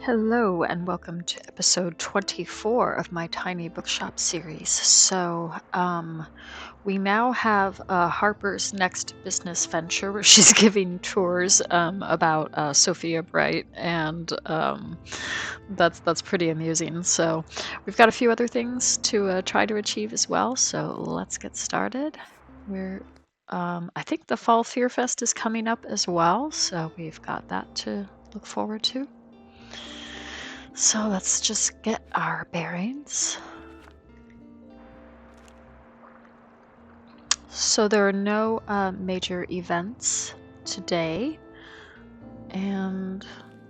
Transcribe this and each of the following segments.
Hello and welcome to episode 24 of my Tiny Bookshop series. We now have Harper's next business venture where she's giving tours about Sophia Bright, and that's pretty amusing. So we've got a few other things to try to achieve as well. So let's get started. I think the Fall Fear Fest is coming up as well, so we've got that to look forward to. So let's just get our bearings. So there are no major events today, and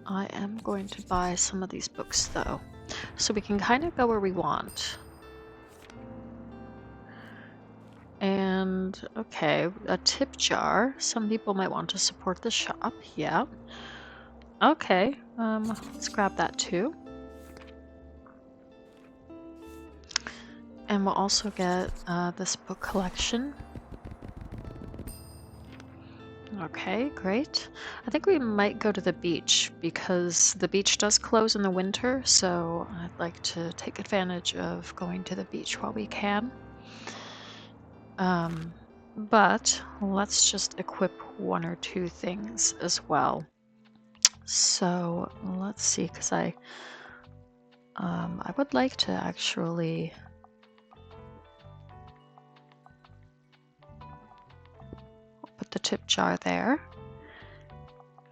I am going to buy some of these books though, so we can kind of go where we want. And okay, a tip jar. Some people might want to support the shop. Yeah. Okay, let's grab that too. And we'll also get this book collection. Okay, great. I think we might go to the beach because the beach does close in the winter, so I'd like to take advantage of going to the beach while we can. But let's just equip one or two things as well. So let's see, because I would like to actually put the tip jar there,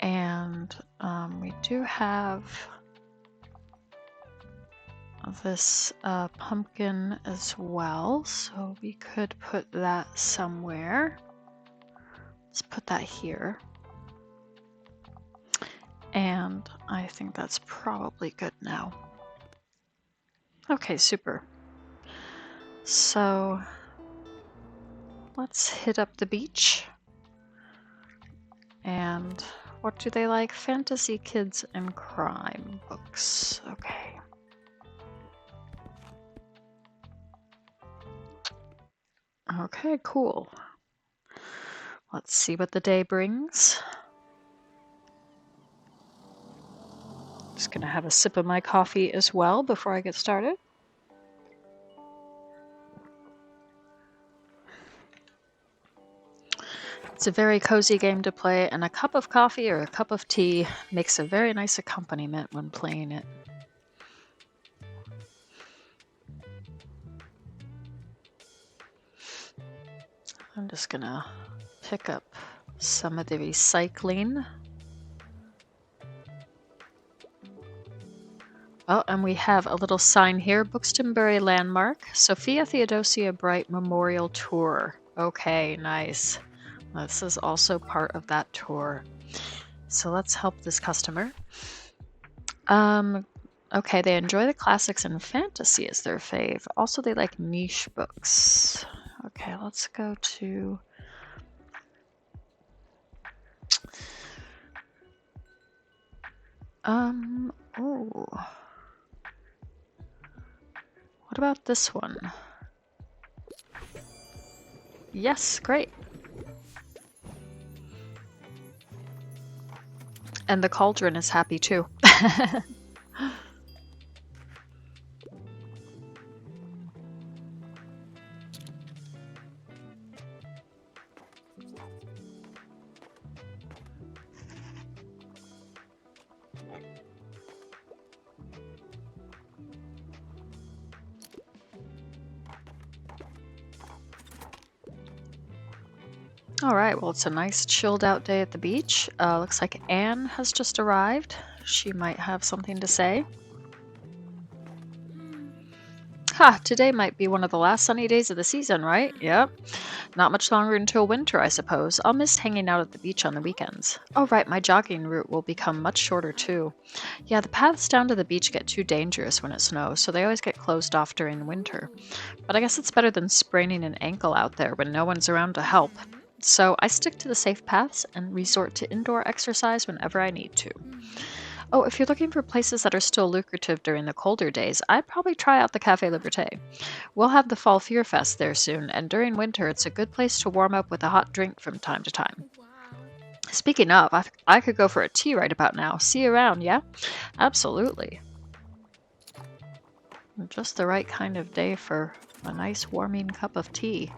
and we do have this pumpkin as well, so we could put that somewhere. Let's put that here. And I think that's probably good now. Okay, super. So let's hit up the beach. And what do they like? Fantasy, kids, and crime books. Okay. Okay, cool. Let's see what the day brings. Just gonna have a sip of my coffee as well before I get started. It's a very cozy game to play, and a cup of coffee or a cup of tea makes a very nice accompaniment when playing it. I'm just gonna pick up some of the recycling. Oh, and we have a little sign here, Bookstonbury Landmark, Sophia Theodosia Bright Memorial Tour. Okay, nice. This is also part of that tour. So let's help this customer. Okay, they enjoy the classics and fantasy as their fave. Also, they like niche books. Okay, let's go to... oh. What about this one? Yes, great. And the cauldron is happy too. All right, well, it's a nice chilled out day at the beach. Looks like Anne has just arrived. She might have something to say. Ha, today might be one of the last sunny days of the season, right? Yep. Not much longer until winter, I suppose. I'll miss hanging out at the beach on the weekends. Oh, right, my jogging route will become much shorter, too. Yeah, the paths down to the beach get too dangerous when it snows, so they always get closed off during the winter. But I guess it's better than spraining an ankle out there when no one's around to help. So I stick to the safe paths and resort to indoor exercise whenever I need to. Oh, if you're looking for places that are still lucrative during the colder days, I'd probably try out the Café Liberté. We'll have the Fall Fear Fest there soon, and during winter it's a good place to warm up with a hot drink from time to time. Speaking of, I could go for a tea right about now. See you around, yeah? Absolutely. Just the right kind of day for a nice warming cup of tea.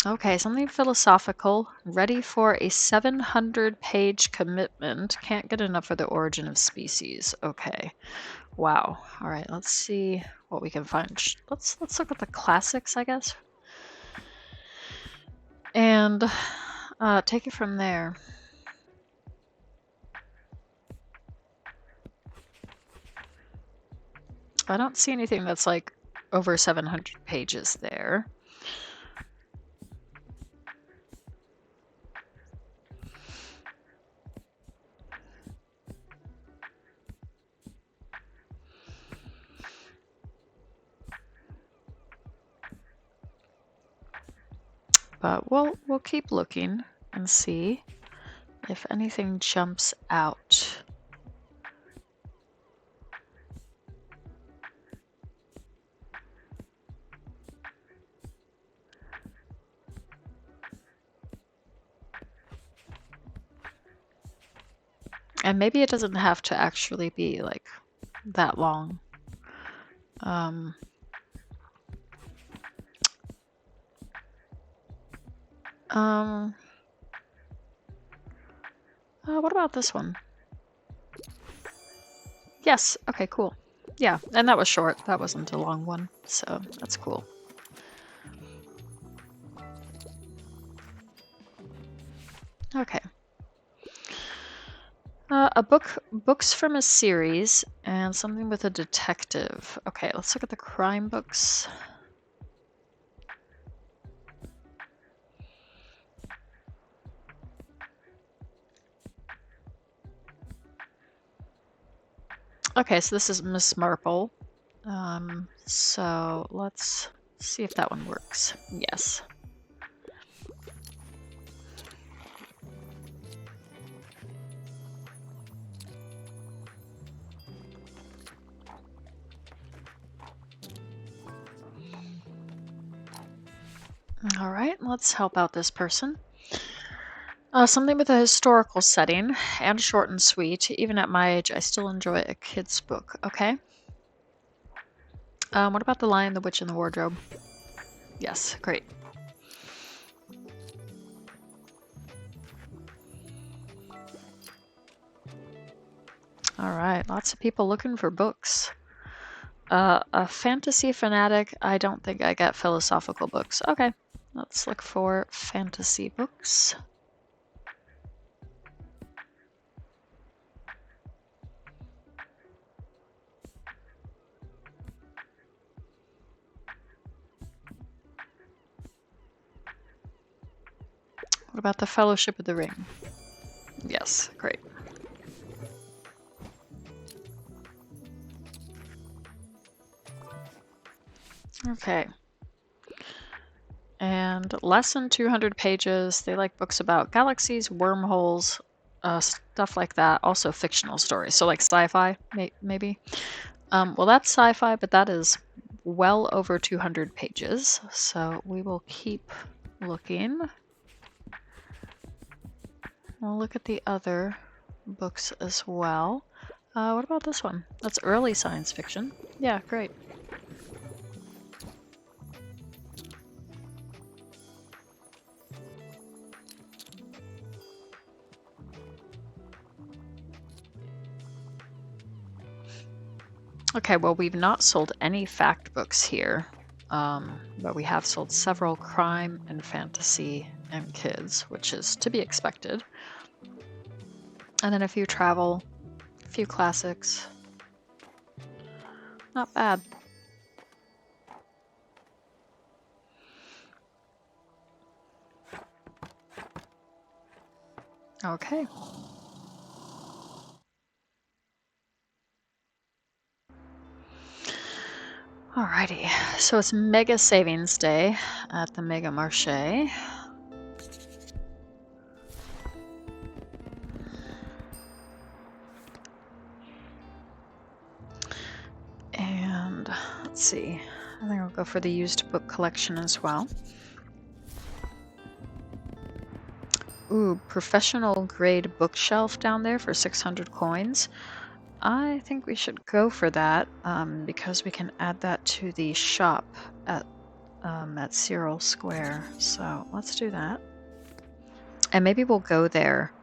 Okay, something philosophical. Ready for a 700-page commitment. Can't get enough of the origin of species. Okay. Wow. All right, let's see what we can find. Let's look at the classics, I guess. And take it from there. I don't see anything that's like over 700 pages there. But we'll keep looking and see if anything jumps out. And maybe it doesn't have to actually be like that long. What about this one? Yes, okay, cool. Yeah, and that was short. That wasn't a long one, so that's cool. Okay. Books from a series, and something with a detective. Okay, let's look at the crime books. Okay, so this is Miss Marple. So let's see if that one works. Yes. All right, let's help out this person. Something with a historical setting and short and sweet. Even at my age, I still enjoy a kid's book. Okay. What about The Lion, the Witch, and the Wardrobe? Yes, great. All right, lots of people looking for books. A fantasy fanatic. I don't think I get philosophical books. Okay, let's look for fantasy books. What about the Fellowship of the Ring? Yes, great. Okay. And less than 200 pages. They like books about galaxies, wormholes, stuff like that. Also fictional stories. So like sci-fi, maybe. Well, that's sci-fi, but that is well over 200 pages. So we will keep looking. We'll look at the other books as well. What about this one? That's early science fiction. Yeah, great. Okay, well, we've not sold any fact books here, but we have sold several crime and fantasy and kids, which is to be expected. And then a few travel, a few classics. Not bad. Okay. Alrighty, so it's Mega Savings Day at the Mega Marché. And let's see, I think I'll go for the used book collection as well. Ooh, professional grade bookshelf down there for 600 coins. I think we should go for that because we can add that to the shop at Cyril Square. So let's do that. And maybe we'll go there.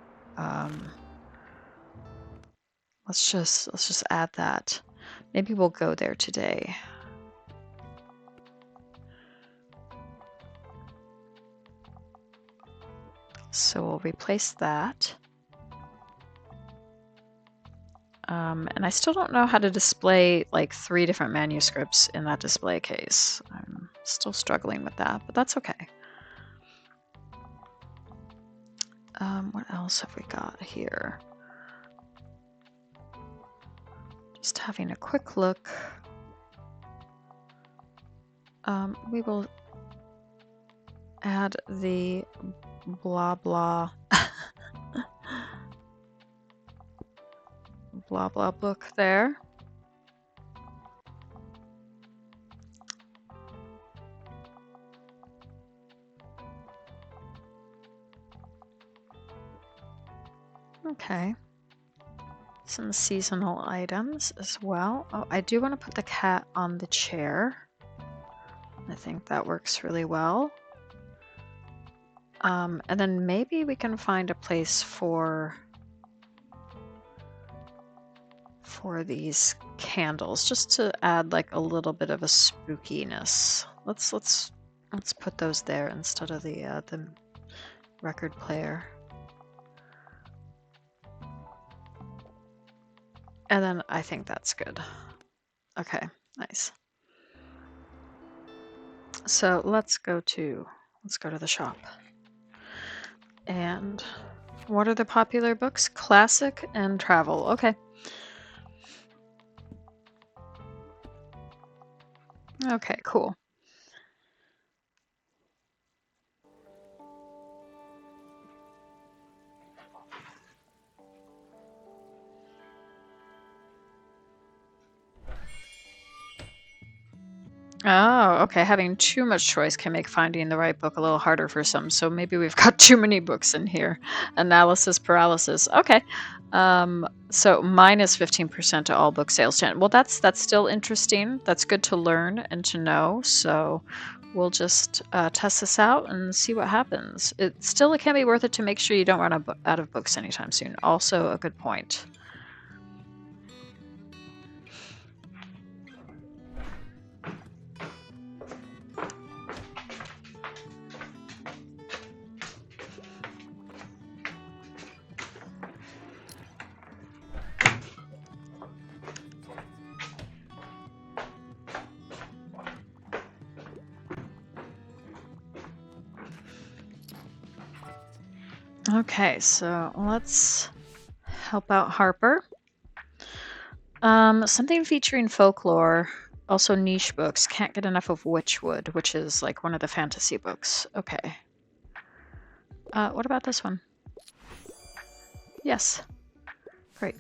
Let's just add that. Maybe we'll go there today. So we'll replace that. And I still don't know how to display like 3 different manuscripts in that display case. I'm still struggling with that, but that's okay. What else have we got here? Just having a quick look. We will add the blah blah blah blah book there. Okay. Some seasonal items as well. Oh, I do want to put the cat on the chair. I think that works really well. And then maybe we can find a place for these candles, just to add like a little bit of a spookiness. Let's put those there instead of the record player. And then I think that's good. Okay, nice. So let's go to the shop. And what are the popular books? Classic and travel. Okay. Okay, cool. Oh, okay. Having too much choice can make finding the right book a little harder for some. So maybe we've got too many books in here. Analysis paralysis. Okay. So minus 15% to all book sales. Well, that's still interesting. That's good to learn and to know. So we'll just test this out and see what happens. It can be worth it to make sure you don't run out of books anytime soon. Also a good point. Okay, so let's help out Harper. Something featuring folklore, also niche books. Can't get enough of Witchwood, which is like one of the fantasy books. Okay. What about this one? Yes. Great.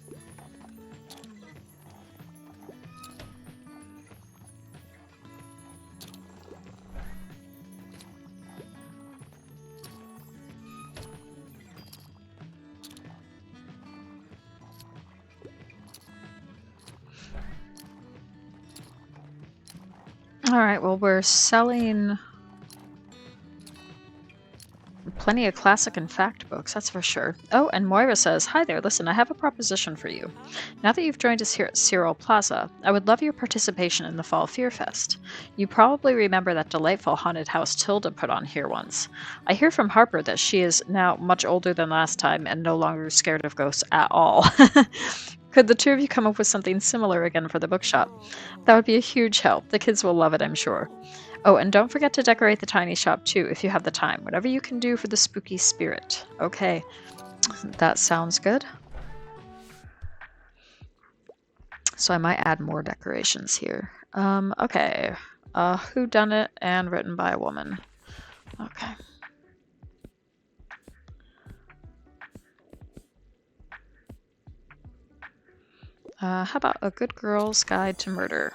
All right, well, we're selling plenty of classic and fact books, that's for sure. Oh, and Moira says, "Hi there, listen, I have a proposition for you. Now that you've joined us here at Cyril Plaza, I would love your participation in the Fall Fear Fest. You probably remember that delightful haunted house Tilda put on here once. I hear from Harper that she is now much older than last time and no longer scared of ghosts at all. Could the two of you come up with something similar again for the bookshop? That would be a huge help. The kids will love it, I'm sure. Oh, and don't forget to decorate the tiny shop too if you have the time. Whatever you can do for the spooky spirit." Okay, that sounds good. So I might add more decorations here. Okay. Whodunit and written by a woman. Okay. How about A Good Girl's Guide to Murder?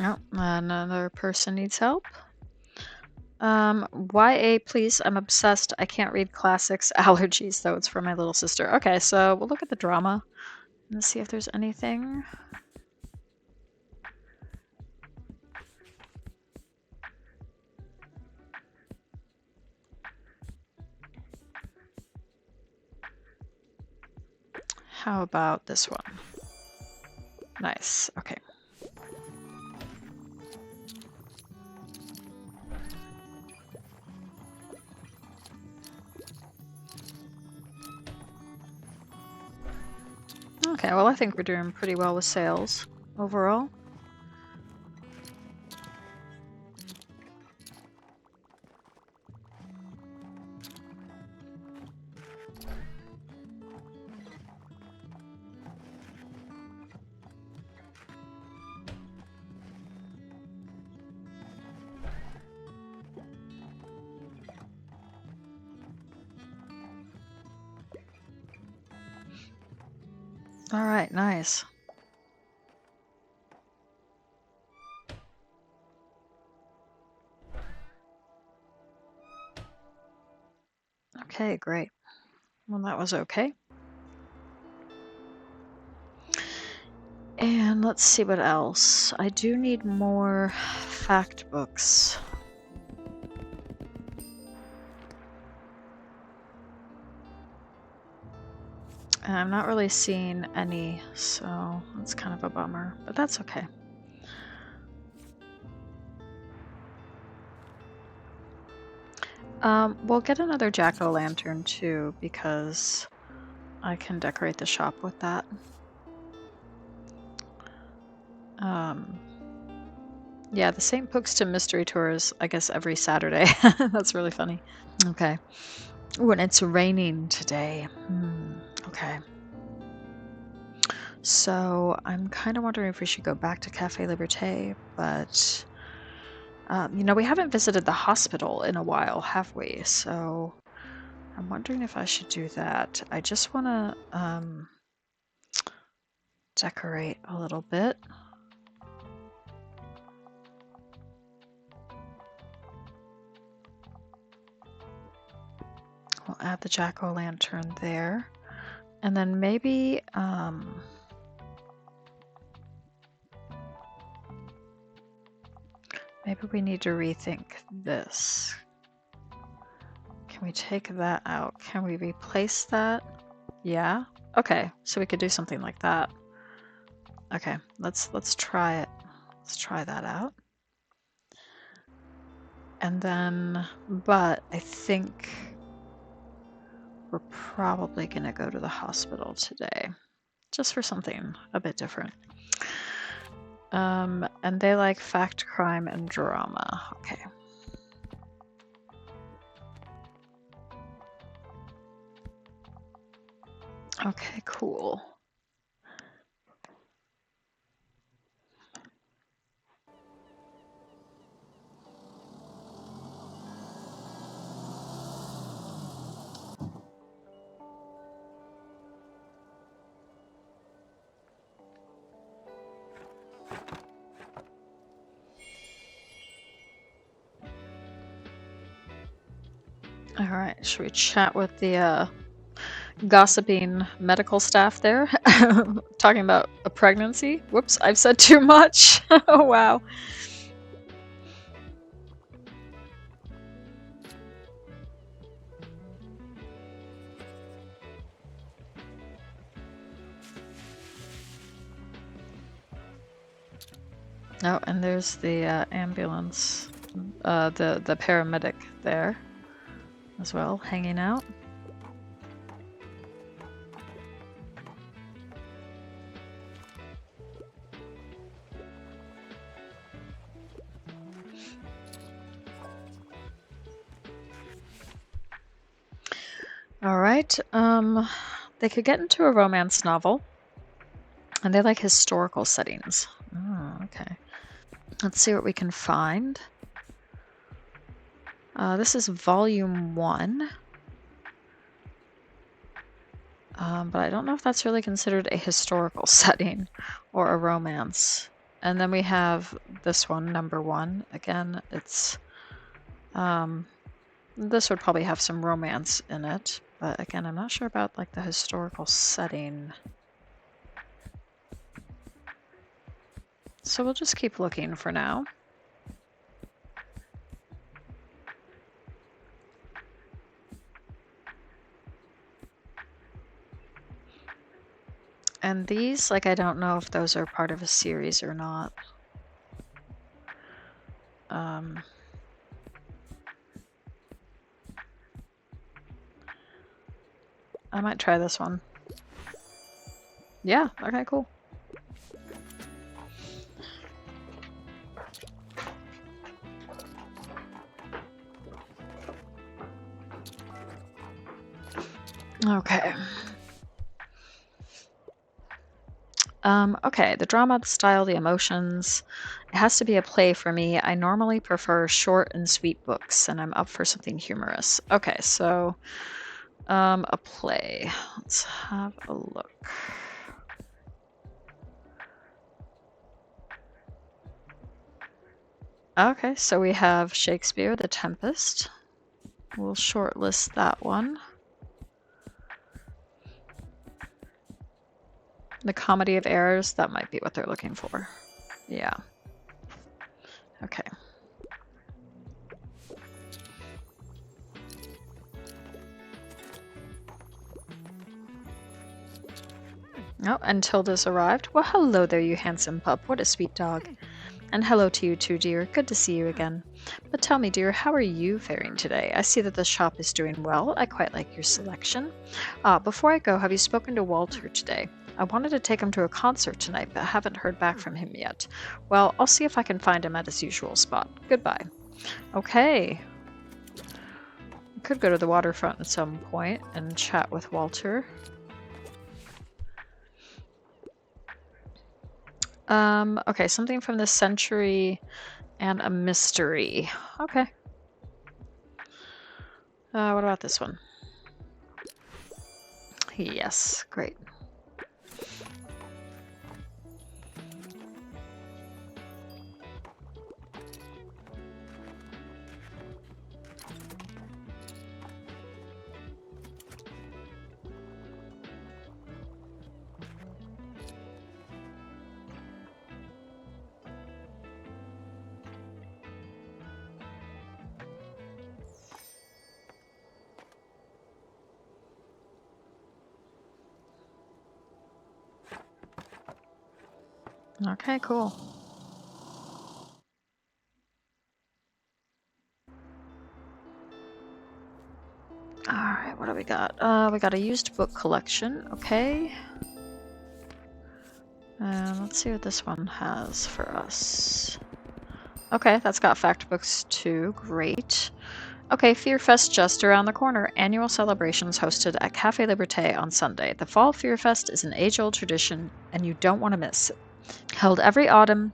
Oh, another person needs help. YA, please. I'm obsessed. I can't read classics. Allergies, though. It's for my little sister. Okay, so we'll look at the drama and see if there's anything. How about this one? Nice. Okay. Okay, well, I think we're doing pretty well with sales overall. All right, nice. Okay, great. Well, that was okay. And let's see what else. I do need more fact books. And I'm not really seeing any, so that's kind of a bummer, but that's okay. We'll get another jack-o'-lantern too, because I can decorate the shop with that. Yeah, the St. Bookston Mystery Tours, I guess, every Saturday. That's really funny. Okay. Ooh, and it's raining today. Okay. So I'm kind of wondering if we should go back to Cafe Liberté, but you know, we haven't visited the hospital in a while, have we? So I'm wondering if I should do that. I just want to decorate a little bit. We'll add the jack-o'-lantern there. And then maybe maybe we need to rethink this. Can we take that out? Can we replace that? Yeah? Okay, so we could do something like that. Okay, let's try it. Let's try that out. And then, but I think we're probably gonna go to the hospital today, just for something a bit different. And they like fact, crime, and drama. Okay. Okay, cool. All right, should we chat with the gossiping medical staff there? Talking about a pregnancy? Whoops, I've said too much. Oh, wow. Oh, and there's the ambulance, the paramedic there as well, hanging out. All right, they could get into a romance novel, and they like historical settings. Oh, okay. Let's see what we can find. This is volume 1. But I don't know if that's really considered a historical setting or a romance And then we have this one, number 1. Again, it's this would probably have some romance in it, but again, I'm not sure about like the historical setting. So we'll just keep looking for now. And these, like, I don't know if those are part of a series or not. I might try this one. Yeah, okay, cool. Okay. Okay, the drama, the style, the emotions. It has to be a play for me. I normally prefer short and sweet books, and I'm up for something humorous. Okay, so a play. Let's have a look. Okay, so we have Shakespeare, The Tempest. We'll shortlist that one. The Comedy of Errors, that might be what they're looking for. Yeah. Okay. Oh, and Tilda's arrived. Well, hello there, you handsome pup. What a sweet dog. And hello to you too, dear. Good to see you again. But tell me, dear, how are you faring today? I see that the shop is doing well. I quite like your selection. Before I go, have you spoken to Walter today? I wanted to take him to a concert tonight, but haven't heard back from him yet. Well, I'll see if I can find him at his usual spot. Goodbye. Okay. We could go to the waterfront at some point and chat with Walter. Okay, something from the century and a mystery. Okay. What about this one? Yes, great. Okay, cool. Alright, what do we got? We got a used book collection, okay. Let's see what this one has for us. Okay, that's got fact books too, great. Okay, Fear Fest just around the corner. Annual celebrations hosted at Cafe Liberté on Sunday. The Fall Fear Fest is an age-old tradition, and you don't want to miss it. Held every autumn,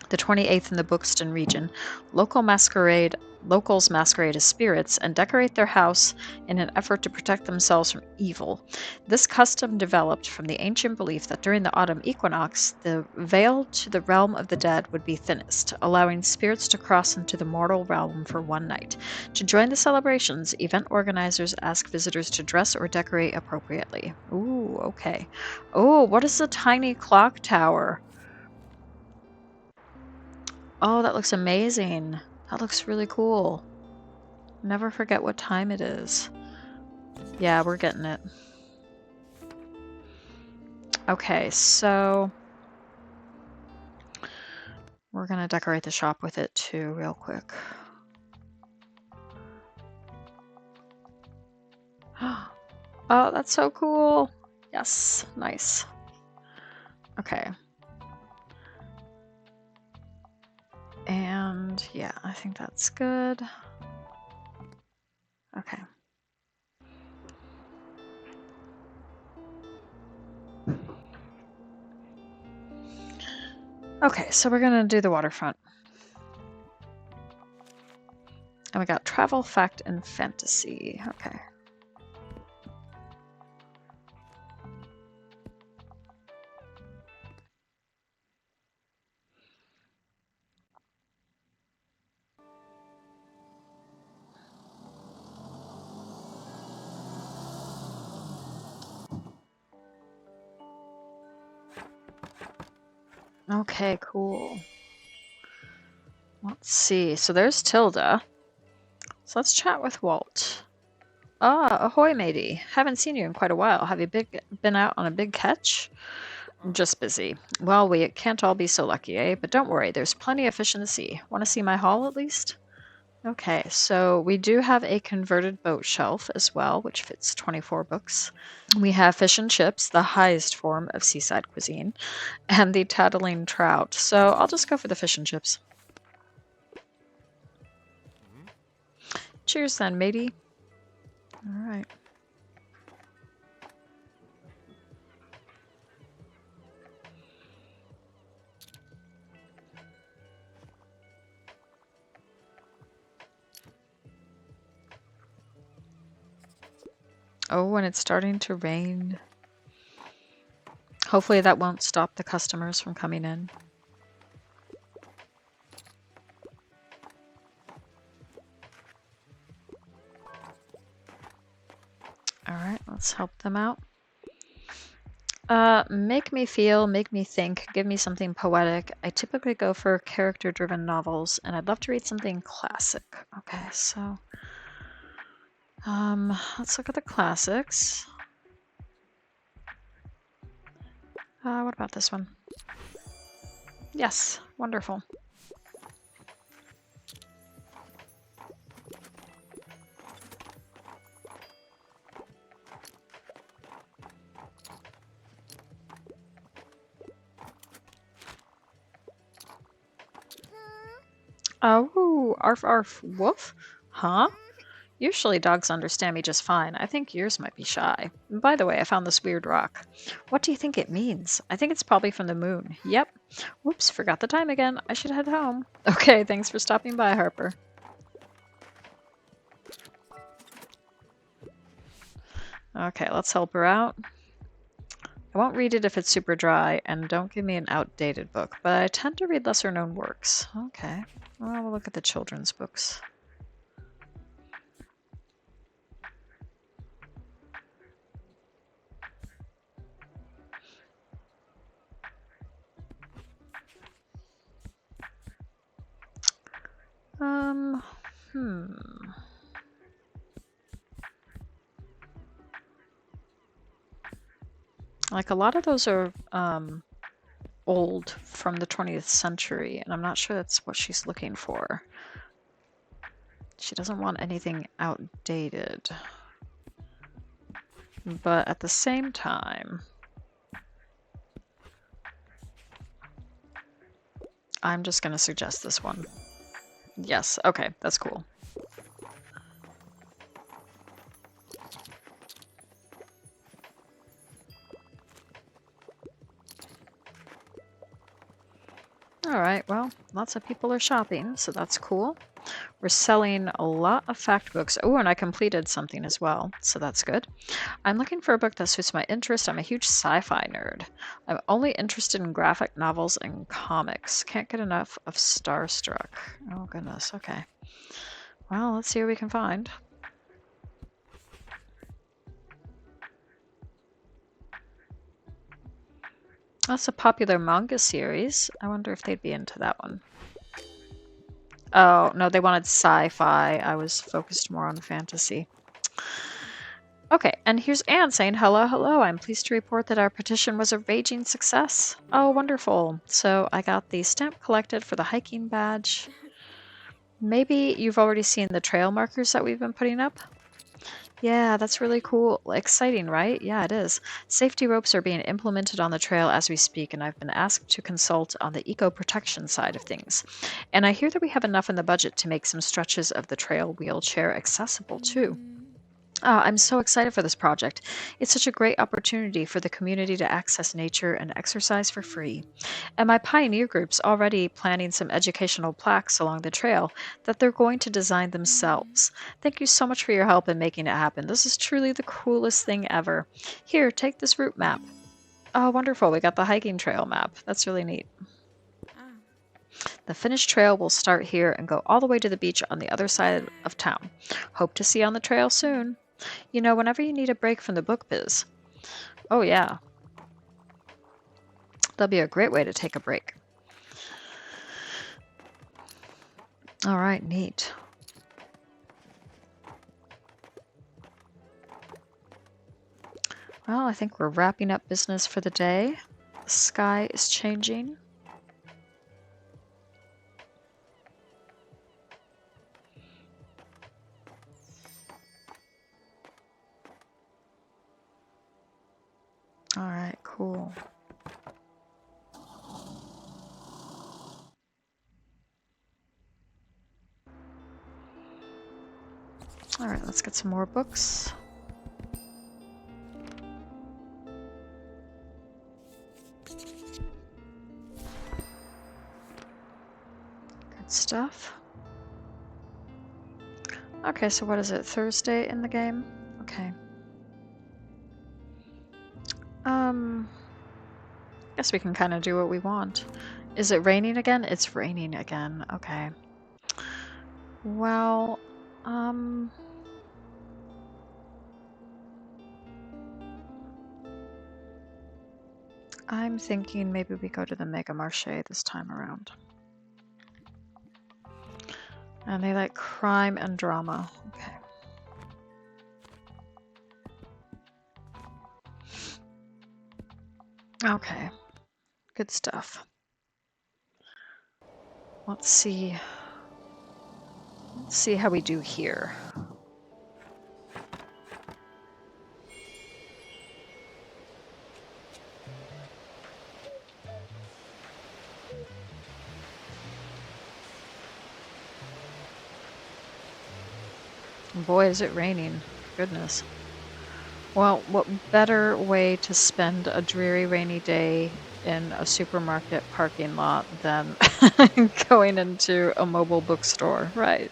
the 28th in the Bookston region, locals masquerade as spirits and decorate their house in an effort to protect themselves from evil. This custom developed from the ancient belief that during the autumn equinox, the veil to the realm of the dead would be thinnest, allowing spirits to cross into the mortal realm for one night. To join the celebrations, event organizers ask visitors to dress or decorate appropriately. Ooh, okay. Oh, what is the tiny clock tower? Oh, that looks amazing. That looks really cool. Never forget what time it is. Yeah, we're getting it. Okay, so we're gonna decorate the shop with it too, real quick. Oh, that's so cool. Yes, nice. Okay. And yeah, I think that's good. Okay. Okay, so we're gonna do the waterfront. And we got travel, fact, and fantasy. Okay. Okay, cool. Let's see. So there's Tilda. So let's chat with Walt. Ah, ahoy, matey. Haven't seen you in quite a while. Have you been out on a big catch? Just busy. Well, we can't all be so lucky, eh? But don't worry, there's plenty of fish in the sea. Want to see my haul at least? Okay, so we do have a converted boat shelf as well, which fits 24 books. We have fish and chips, the highest form of seaside cuisine, and the tattling trout. So I'll just go for the fish and chips. Cheers then, matey. All right. Oh, and it's starting to rain. Hopefully that won't stop the customers from coming in. Alright, let's help them out. Make me feel, make me think, give me something poetic. I typically go for character-driven novels, and I'd love to read something classic. Okay, so... let's look at the classics. What about this one? Yes, wonderful. Oh, arf arf, woof? Huh? Usually dogs understand me just fine. I think yours might be shy. By the way, I found this weird rock. What do you think it means? I think it's probably from the moon. Yep. Whoops, forgot the time again. I should head home. Okay, thanks for stopping by, Harper. Okay, let's help her out. I won't read it if it's super dry, and don't give me an outdated book, but I tend to read lesser-known works. Okay, well, we'll look at the children's books. Like, a lot of those are, old from the 20th century, and I'm not sure that's what she's looking for. She doesn't want anything outdated. But at the same time, I'm just going to suggest this one. Yes, okay, that's cool. Alright, well, lots of people are shopping, so that's cool. We're selling a lot of fact books. Oh, and I completed something as well, so that's good. I'm looking for a book that suits my interest. I'm a huge sci-fi nerd. I'm only interested in graphic novels and comics. Can't get enough of Starstruck. Oh, goodness, okay. Well, let's see what we can find. That's a popular manga series. I wonder if they'd be into that one. Oh, no, they wanted sci-fi. I was focused more on fantasy. Okay, and here's Anne saying, hello, hello. I'm pleased to report that our petition was a raging success. Oh, wonderful. So I got the stamp collected for the hiking badge. Maybe you've already seen the trail markers that we've been putting up? Yeah, that's really cool. Exciting, right? Yeah, it is. Safety ropes are being implemented on the trail as we speak, and I've been asked to consult on the eco-protection side of things. And I hear that we have enough in the budget to make some stretches of the trail wheelchair accessible, too. I'm so excited for this project. It's such a great opportunity for the community to access nature and exercise for free. And my pioneer group's already planning some educational plaques along the trail that they're going to design themselves. Thank you so much for your help in making it happen. This is truly the coolest thing ever. Here, take this route map. Oh, wonderful. We got the hiking trail map. That's really neat. The finished trail will start here and go all the way to the beach on the other side of town. Hope to see you on the trail soon. You know, whenever you need a break from the book biz. Oh, yeah. That'll be a great way to take a break. All right, neat. Well, I think we're wrapping up business for the day. The sky is changing. All right, cool. All right, let's get some more books. Good stuff. Okay, so what is it? Thursday in the game? Okay. Guess we can kind of do what we want. Is it raining again? It's raining again. Okay. Well, I'm thinking maybe we go to the Mega Marché this time around. And they like crime and drama. Okay. Okay. Good stuff. Let's see. Let's see how we do here. Boy, is it raining. Goodness. Well, what better way to spend a dreary rainy day in a supermarket parking lot than going into a mobile bookstore, right?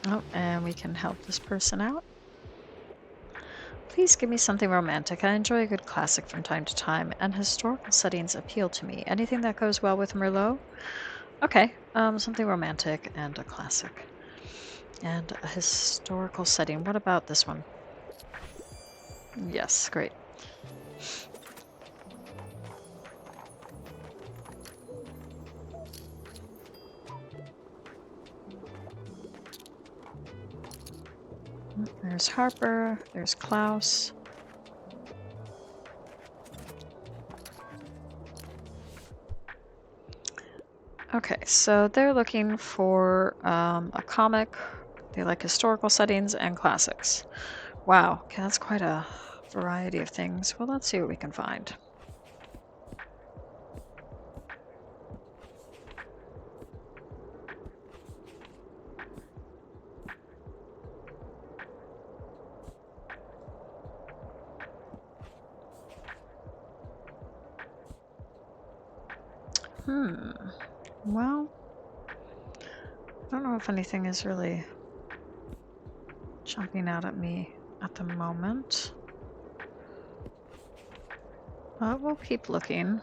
Oh, and we can help this person out. Please give me something romantic. I enjoy a good classic from time to time, and historical settings appeal to me. Anything that goes well with Merlot? Okay, something romantic and a classic. And a historical setting. What about this one? Yes, great. There's Harper, there's Klaus. Okay, so they're looking for a comic. They like historical settings and classics. Wow, okay, that's quite a variety of things. Well, let's see what we can find. Well, I don't know if anything is really jumping out at me at the moment. But we'll keep looking.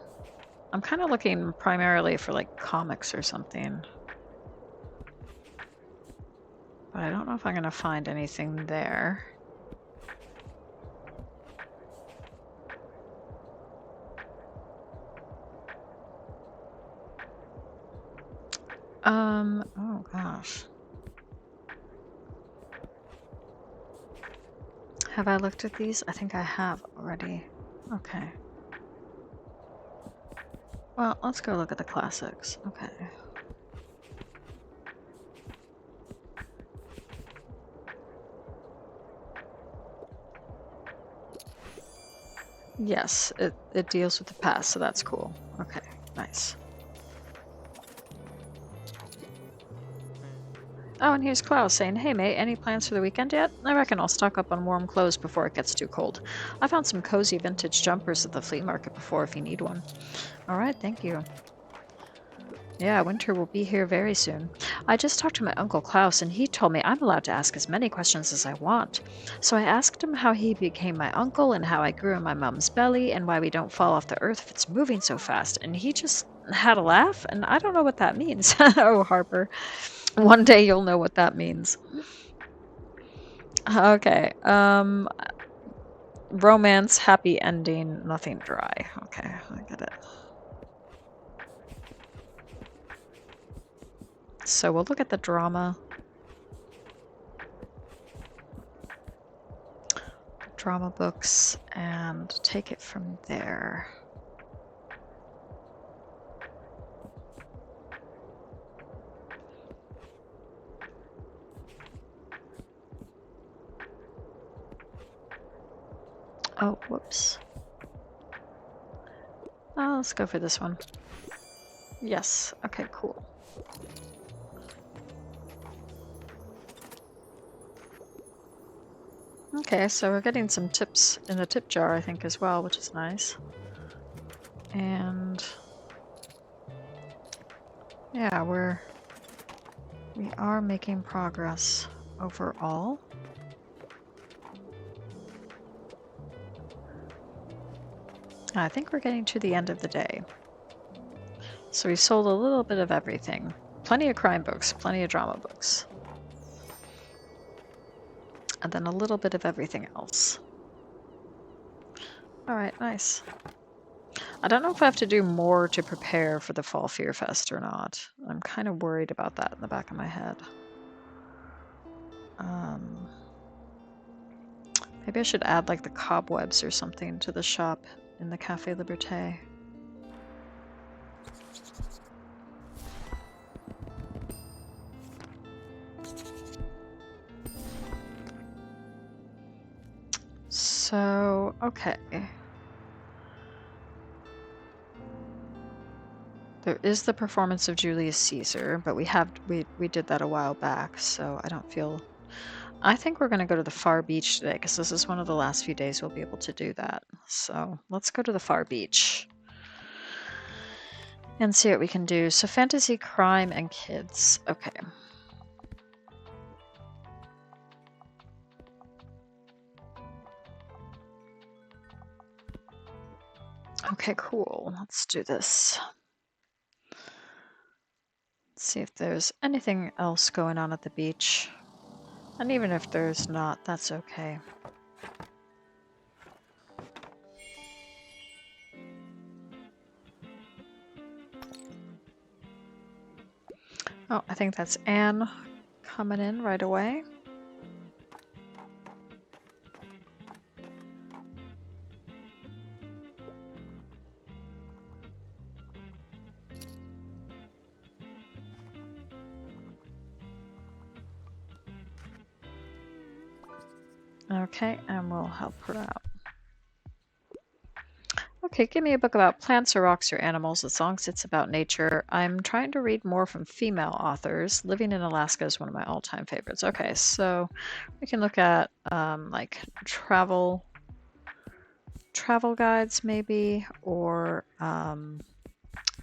I'm kind of looking primarily for like comics or something. But I don't know if I'm going to find anything there. Oh gosh. Have I looked at these? I think I have already. Okay. Well, let's go look at the classics. Okay. Yes, it deals with the past, so that's cool. Okay, nice. Oh, and here's Klaus saying, "Hey mate, any plans for the weekend yet? I reckon I'll stock up on warm clothes before it gets too cold. I found some cozy vintage jumpers at the flea market before if you need one." Alright, thank you. Yeah, winter will be here very soon. I just talked to my Uncle Klaus and he told me I'm allowed to ask as many questions as I want. So I asked him how he became my uncle and how I grew in my mom's belly and why we don't fall off the earth if it's moving so fast. And he just had a laugh and I don't know what that means. Oh, Harper. One day you'll know what that means. Okay. Romance, happy ending, nothing dry. Okay, I get it. So we'll look at the drama. Drama books and take it from there. Oh, whoops. Oh, let's go for this one. Yes. Okay, cool. Okay, so we're getting some tips in the tip jar, I think, as well, which is nice. And yeah, we are making progress overall. I think we're getting to the end of the day. So we sold a little bit of everything. Plenty of crime books, plenty of drama books. And then a little bit of everything else. Alright, nice. I don't know if I have to do more to prepare for the Fall Fear Fest or not. I'm kind of worried about that in the back of my head. Maybe I should add like the cobwebs or something to the shop in the Café Liberté. So, okay. There is the performance of Julius Caesar, but we did that a while back, so I don't feel... I think we're going to go to the Far Beach today, because this is one of the last few days we'll be able to do that. So let's go to the Far Beach and see what we can do. So fantasy, crime, and kids. Okay. Okay, cool. Let's do this. Let's see if there's anything else going on at the beach. And even if there's not, that's okay. Oh, I think that's Anne coming in right away. Okay, and we'll help her out. Okay, give me a book about plants or rocks or animals as long as it's about nature. I'm trying to read more from female authors. Living in Alaska is one of my all-time favorites. Okay, so we can look at like travel guides maybe, or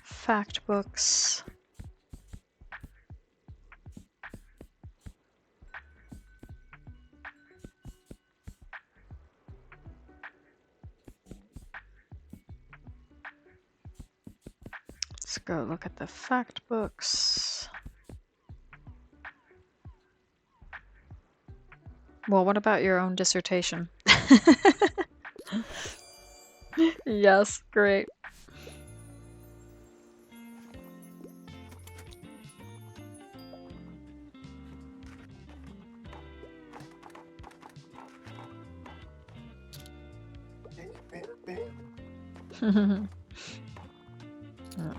fact books. Let's go look at the fact books. Well, what about your own dissertation? Yes, great.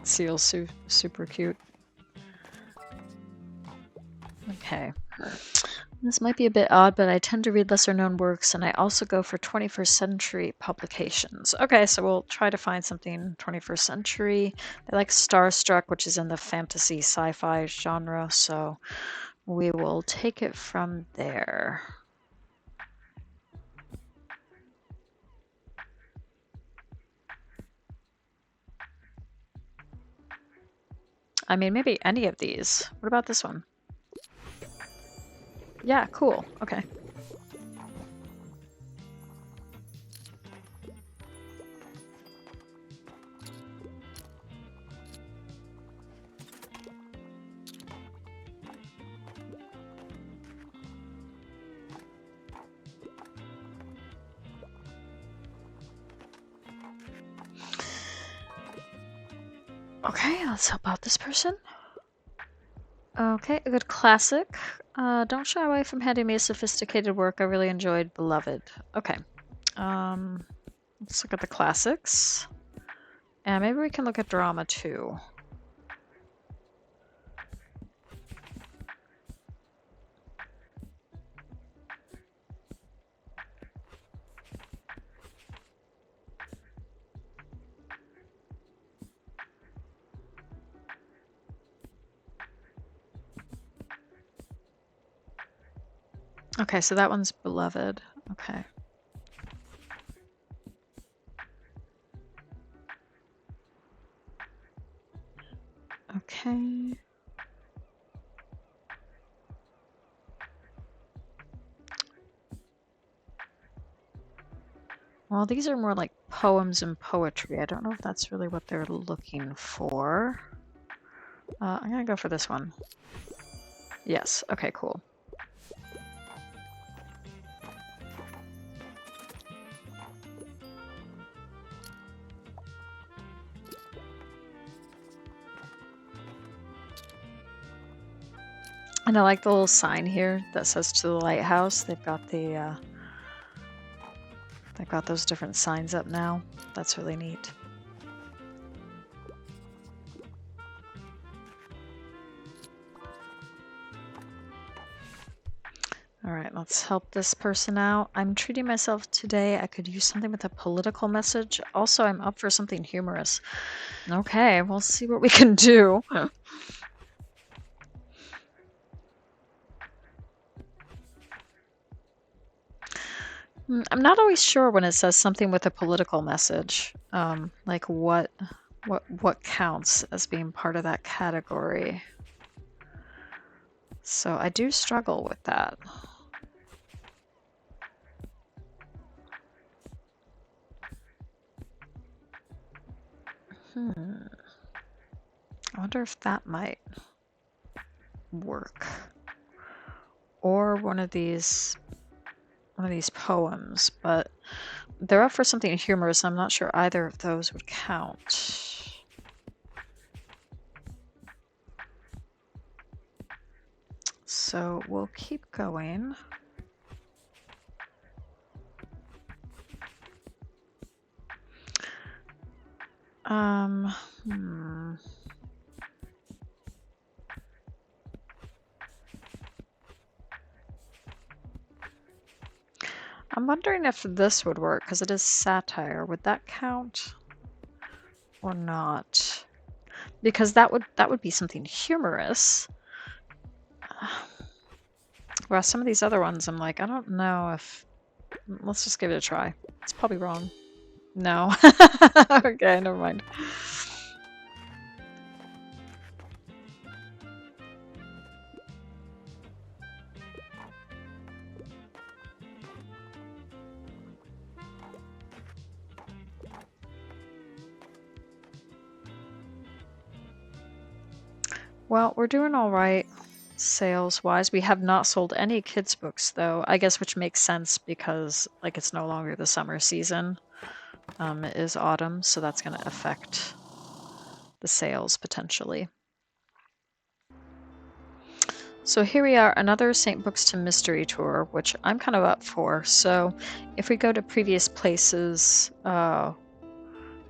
Seal's super cute. Okay. This might be a bit odd, but I tend to read lesser known works, and I also go for 21st century publications. Okay, so we'll try to find something 21st century. I like Starstruck, which is in the fantasy sci-fi genre, so we will take it from there. I mean, maybe any of these. What about this one? Yeah, cool. Okay. Okay, let's help out this person. Okay, a good classic. Don't shy away from handing me a sophisticated work I really enjoyed, beloved. Okay. Let's look at the classics. And maybe we can look at drama too. Okay, so that one's beloved. Okay. Okay. Well, these are more like poems and poetry. I don't know if that's really what they're looking for. I'm gonna go for this one. Yes. Okay, cool. And I like the little sign here that says "To the Lighthouse." They've got those different signs up now. That's really neat. All right, let's help this person out. I'm treating myself today. I could use something with a political message. Also, I'm up for something humorous. Okay, we'll see what we can do. I'm not always sure when it says something with a political message. Like what counts as being part of that category. So I do struggle with that. I wonder if that might work. Or one of these poems, but they're up for something humorous. I'm not sure either of those would count. So we'll keep going. I'm wondering if this would work because it is satire. Would that count or not? Because that would be something humorous. Well, some of these other ones, I'm like, I don't know if. Let's just give it a try. It's probably wrong. No. Okay, never mind. Well, we're doing all right sales-wise. We have not sold any kids' books, though, I guess, which makes sense because, like, it's no longer the summer season. It is autumn, so that's going to affect the sales potentially. So here we are, another St. Bookston mystery tour, which I'm kind of up for. So if we go to previous places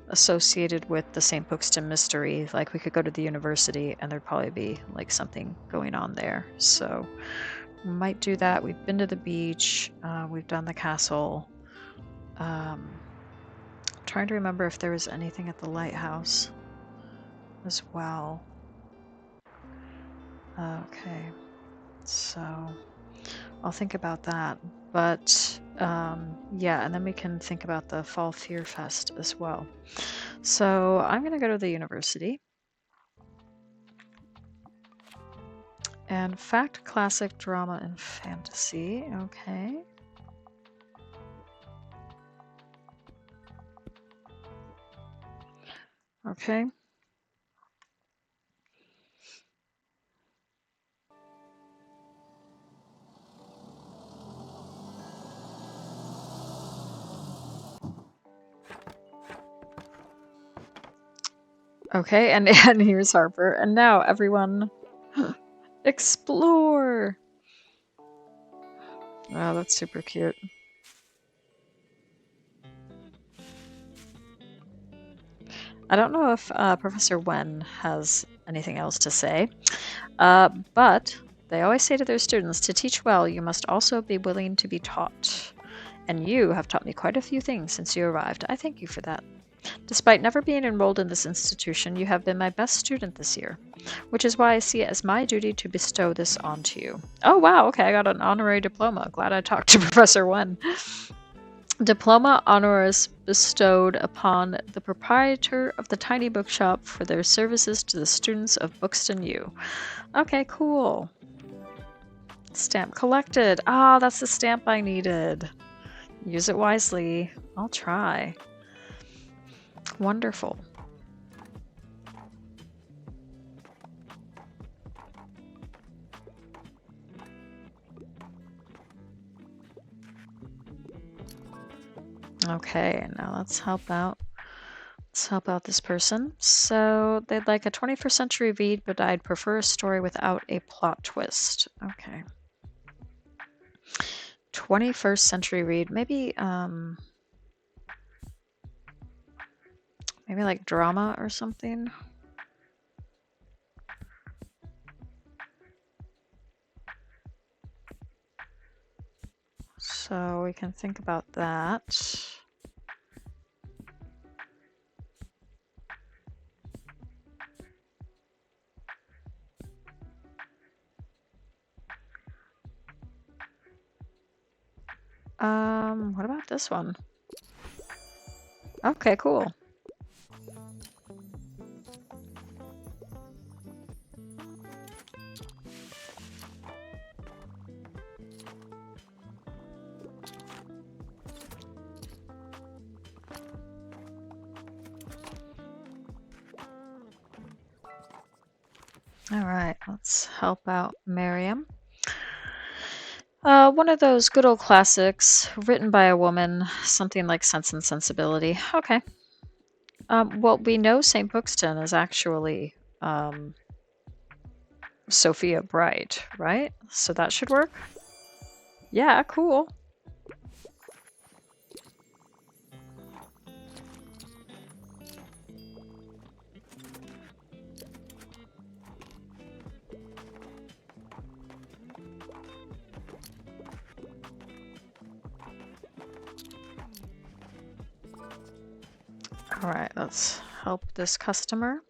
associated with the St. Bookston mystery, like we could go to the university and there'd probably be like something going on there. So we might do that. We've been to the beach, we've done the castle. I'm trying to remember if there was anything at the lighthouse as well. Okay, so I'll think about that. But yeah, and then we can think about the Fall Fear Fest as well. So I'm going to go to the university. And fact, classic, drama, and fantasy. Okay. Okay. Okay, and here's Harper. And now everyone explore. Oh, that's super cute. I don't know if Professor Wen has anything else to say, but they always say to their students, to teach well, you must also be willing to be taught. And you have taught me quite a few things since you arrived. I thank you for that. Despite never being enrolled in this institution, you have been my best student this year, which is why I see it as my duty to bestow this onto you. Oh, wow, okay, I got an honorary diploma. Glad I talked to Professor Wen. Diploma honoris bestowed upon the proprietor of the Tiny Bookshop for their services to the students of Bookston. Okay, cool. Stamp collected. Ah, that's the stamp I needed. Use it wisely. I'll try. Wonderful. Okay, now let's help out. Let's help out this person. So they'd like a 21st century read, but I'd prefer a story without a plot twist. Okay. 21st century read. Maybe like drama or something. So we can think about that. What about this one? Okay, cool. All right, let's help out Miriam. One of those good old classics, written by a woman, something like Sense and Sensibility. Okay. Well, we know St. Bookston is actually Sophia Bright, right? So that should work? Yeah, cool. All right, let's help this customer.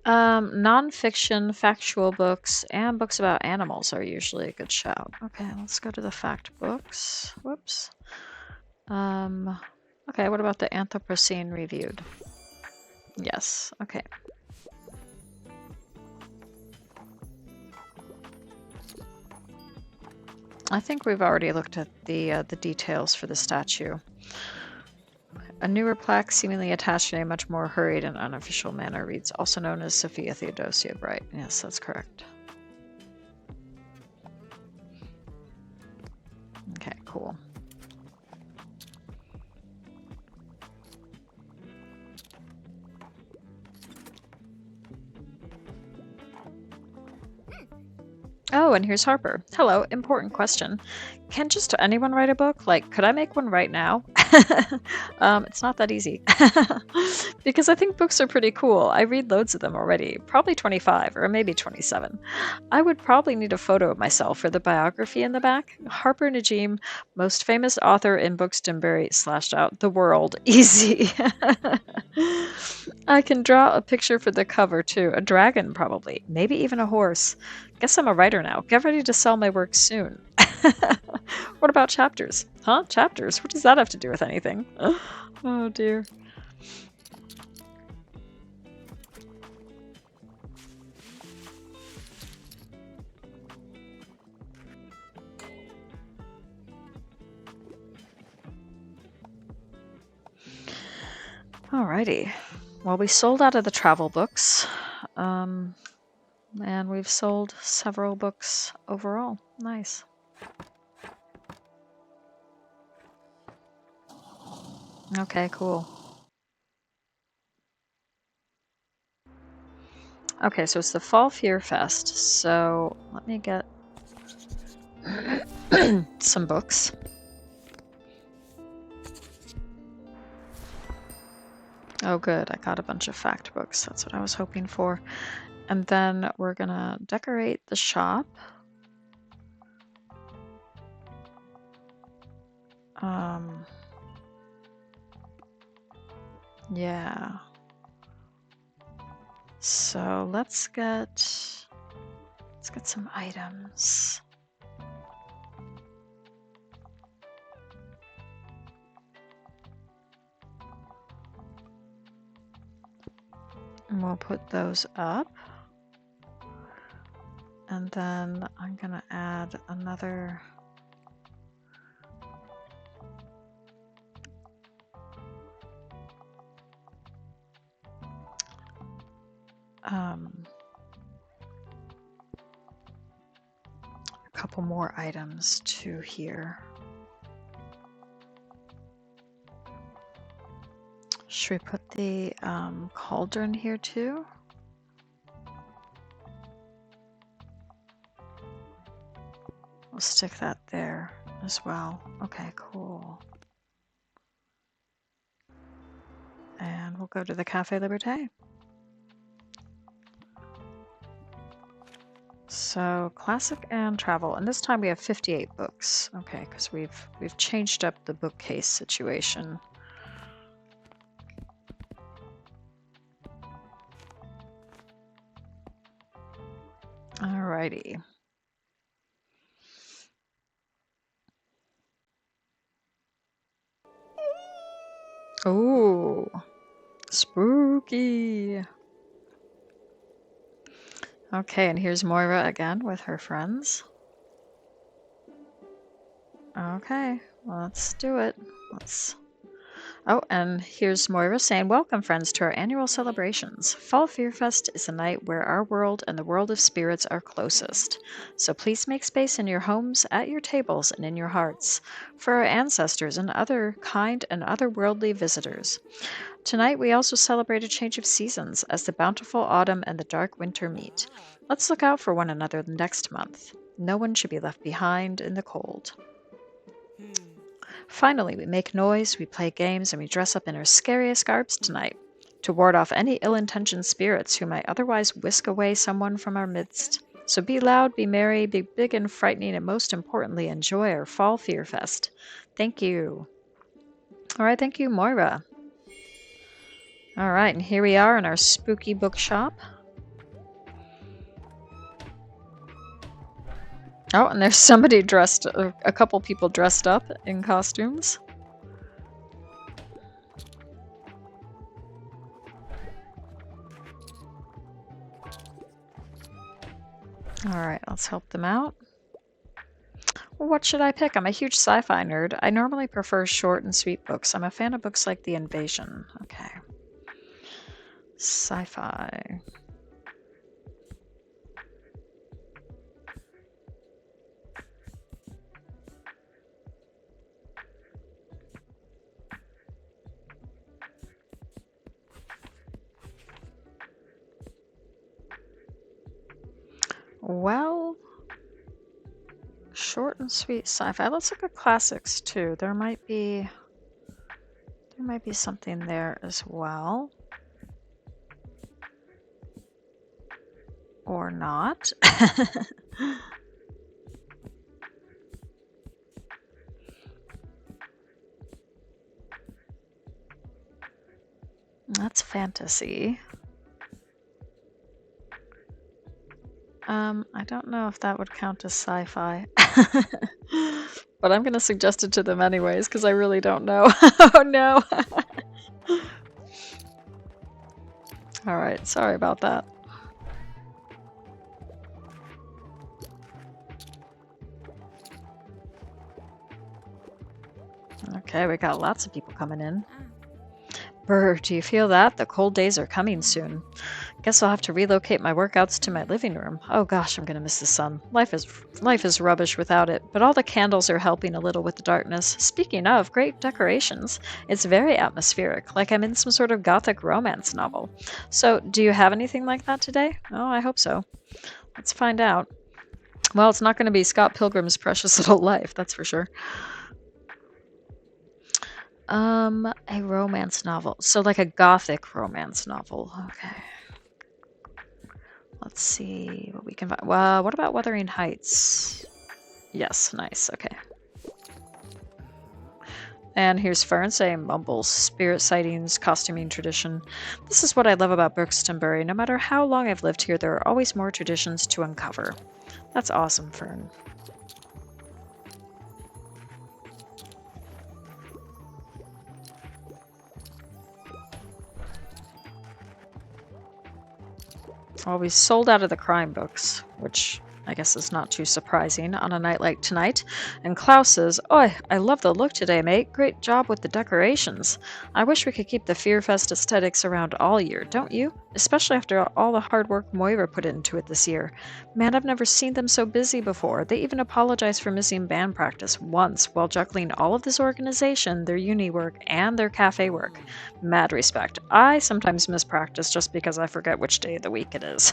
Non-fiction, factual books, and books about animals are usually a good shout. Okay, let's go to the fact books. Whoops. Okay, what about the Anthropocene reviewed? Yes, okay. I think we've already looked at the details for the statue. A newer plaque, seemingly attached in a much more hurried and unofficial manner, reads, also known as Sophia Theodosia Bright. Yes, that's correct. Okay, cool. Oh, and here's Harper. Hello, important question. Can just anyone write a book? Like, could I make one right now? It's not that easy. Because I think books are pretty cool. I read loads of them already. Probably 25 or maybe 27. I would probably need a photo of myself for the biography in the back. Harper Najim, most famous author in Bookstonbury, slashed out the world. Easy. I can draw a picture for the cover too. A dragon, probably. Maybe even a horse. Guess I'm a writer now. Get ready to sell my work soon. What about chapters? Huh? Chapters? What does that have to do with anything? Oh dear. Alrighty. Well, we sold out of the travel books. And we've sold several books overall. Nice. Okay, cool. Okay, so it's the Fall Fear Fest. So let me get some books. Oh, good. I got a bunch of fact books. That's what I was hoping for. And then we're gonna decorate the shop. Yeah. So let's get some items. And we'll put those up. And then I'm gonna add another a couple more items to here. Should we put the cauldron here too? We'll stick that there as well. Okay, cool. And we'll go to the Café Liberté. So classic and travel, and this time we have 58 books. Okay, because we've changed up the bookcase situation. Alrighty. Ooh, spooky. Okay, and here's Moira again with her friends. Okay, well, let's do it. Oh, and here's Moira saying, welcome, friends, to our annual celebrations. Fall Fear Fest is a night where our world and the world of spirits are closest. So please make space in your homes, at your tables, and in your hearts for our ancestors and other kind and otherworldly visitors. Tonight, we also celebrate a change of seasons as the bountiful autumn and the dark winter meet. Let's look out for one another next month. No one should be left behind in the cold. Finally, we make noise, we play games, and we dress up in our scariest garbs tonight to ward off any ill-intentioned spirits who might otherwise whisk away someone from our midst. So be loud, be merry, be big and frightening, and most importantly, enjoy our Fall Fear Fest. Thank you. All right, thank you, Moira. All right, and here we are in our spooky bookshop. Oh, and there's somebody dressed, a couple people dressed up in costumes. All right, let's help them out. Well, what should I pick? I'm a huge sci-fi nerd. I normally prefer short and sweet books. I'm a fan of books like The Invasion. Okay. Sci-fi. Well, short and sweet sci-fi. Let's look at classics too. There might be something there as well. Or not. That's fantasy. I don't know if that would count as sci-fi. But I'm going to suggest it to them anyways, because I really don't know. Oh no! Alright, sorry about that. Okay, we got lots of people coming in. Brr, do you feel that? The cold days are coming soon. Guess I'll have to relocate my workouts to my living room. Oh gosh, I'm gonna miss the sun. Life is rubbish without it, but all the candles are helping a little with the darkness. Speaking of great decorations, it's very atmospheric, like I'm in some sort of gothic romance novel. So, do you have anything like that today? Oh, I hope so. Let's find out. Well, it's not going to be Scott Pilgrim's Precious Little Life, that's for sure. A romance novel. So like a gothic romance novel. Okay. Let's see what we can find. Well, what about Wuthering Heights? Yes, nice. Okay. And here's Farnsay Mumbles, spirit sightings, costuming tradition. This is what I love about Bookstonbury. No matter how long I've lived here, there are always more traditions to uncover. That's awesome, Fern. Well, we sold out of the crime books, which I guess is not too surprising on a night like tonight. And Klaus says, "Oi, I love the look today, mate. Great job with the decorations. I wish we could keep the Fearfest aesthetics around all year, don't you? Especially after all the hard work Moira put into it this year. Man, I've never seen them so busy before. They even apologized for missing band practice once while juggling all of this organization, their uni work, and their cafe work. Mad respect. I sometimes miss practice just because I forget which day of the week it is."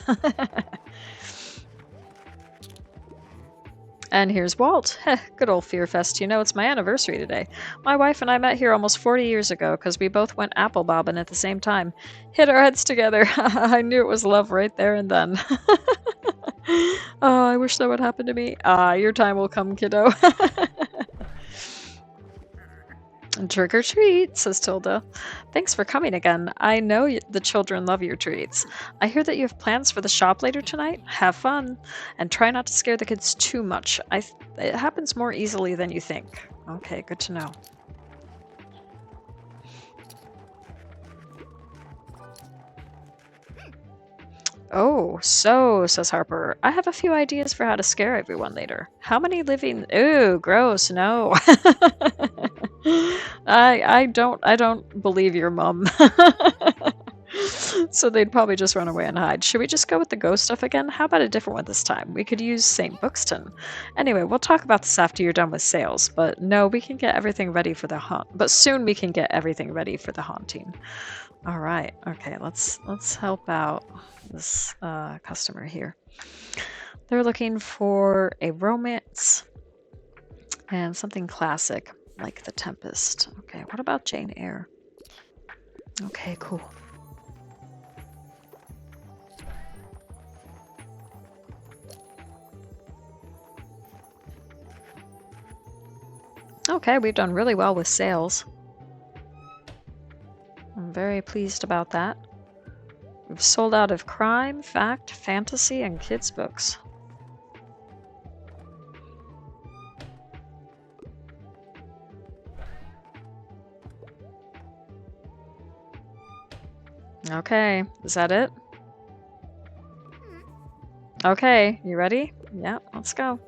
And here's Walt. Heh, good old Fearfest. You know, it's my anniversary today. My wife and I met here almost 40 years ago because we both went apple bobbing at the same time. Hit our heads together. I knew it was love right there and then. Oh, I wish that would happen to me. Your time will come, kiddo. Trick or treat, says Tilda. Thanks for coming again. I know the children love your treats. I hear that you have plans for the shop later tonight. Have fun. And try not to scare the kids too much. It happens more easily than you think. Okay, good to know. Oh, so, says Harper, I have a few ideas for how to scare everyone later. How many living... Ooh, gross, no. I don't believe your mum. So they'd probably just run away and hide. Should we just go with the ghost stuff again? How about a different one this time? We could use St. Bookston. Anyway, we'll talk about this after you're done with sales. But no, we can get everything ready for the haunt. But soon we can get everything ready for the haunting. All right. Okay, let's help out this customer here. They're looking for a romance and something classic like The Tempest. Okay, what about Jane Eyre? Okay, cool. Okay, we've done really well with sales. I'm very pleased about that. We've sold out of crime, fact, fantasy, and kids' books. Okay, is that it? Okay, you ready? Yeah, let's go.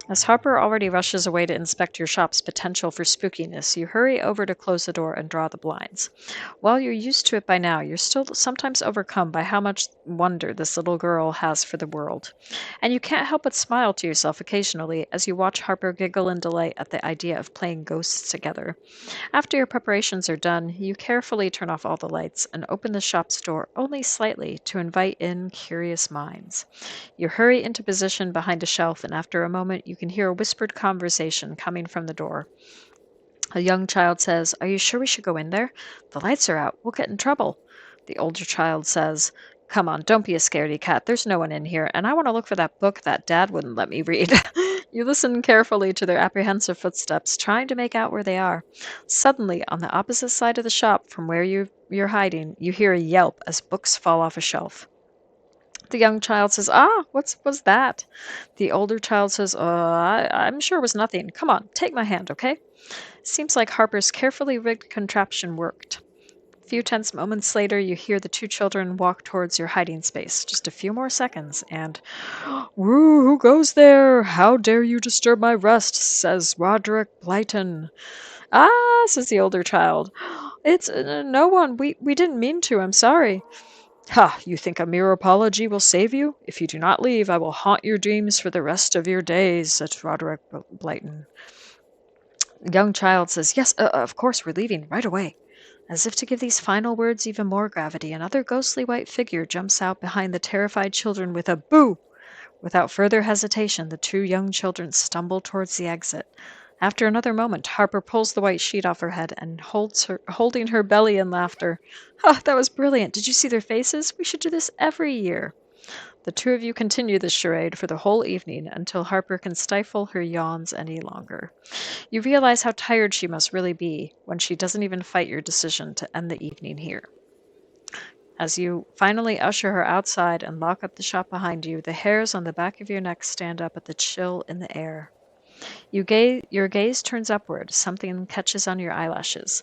As Harper already rushes away to inspect your shop's potential for spookiness, you hurry over to close the door and draw the blinds. While you're used to it by now, you're still sometimes overcome by how much wonder this little girl has for the world. And you can't help but smile to yourself occasionally as you watch Harper giggle in delight at the idea of playing ghosts together. After your preparations are done, you carefully turn off all the lights and open the shop's door only slightly to invite in curious minds. You hurry into position behind a shelf, and after a moment, you can hear a whispered conversation coming from the door. A young child says, "Are you sure we should go in there? The lights are out. We'll get in trouble." The older child says, "Come on, don't be a scaredy cat. There's no one in here, and I want to look for that book that Dad wouldn't let me read." You listen carefully to their apprehensive footsteps, trying to make out where they are. Suddenly, on the opposite side of the shop from where you're hiding, you hear a yelp as books fall off a shelf. The young child says, what was that?" The older child says, I'm sure it was nothing. Come on, take my hand, okay?" Seems like Harper's carefully rigged contraption worked. A few tense moments later, you hear the two children walk towards your hiding space. Just a few more seconds, and, "Woo, who goes there? How dare you disturb my rest?" says Roderick Blyton. "Ah," says the older child. It's no one. We didn't mean to. I'm sorry. Ha! You think a mere apology will save you? If you do not leave, I will haunt your dreams for the rest of your days, said Roderick Blyton. The young child says, Yes, of course, we're leaving right away. As if to give these final words even more gravity, another ghostly white figure jumps out behind the terrified children with a boo! Without further hesitation, the two young children stumble towards the exit. After another moment, Harper pulls the white sheet off her head and holding her belly in laughter. Oh, that was brilliant. Did you see their faces? We should do this every year. The two of you continue this charade for the whole evening until Harper can stifle her yawns any longer. You realize how tired she must really be when she doesn't even fight your decision to end the evening here. As you finally usher her outside and lock up the shop behind you, the hairs on the back of your neck stand up at the chill in the air. Your gaze turns upward. Something catches on your eyelashes.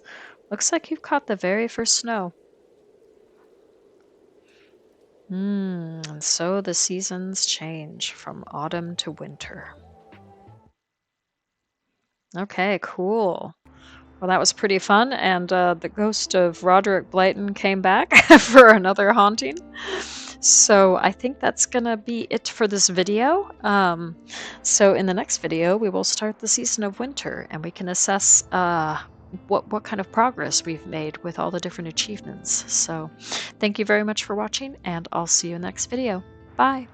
Looks like you've caught the very first snow. And so the seasons change from autumn to winter. Okay, cool. Well, that was pretty fun, and the ghost of Roderick Blyton came back for another haunting. So I think that's gonna be it for this video. So in the next video, we will start the season of winter, and we can assess what kind of progress we've made with all the different achievements. So thank you very much for watching, and I'll see you in the next video. Bye!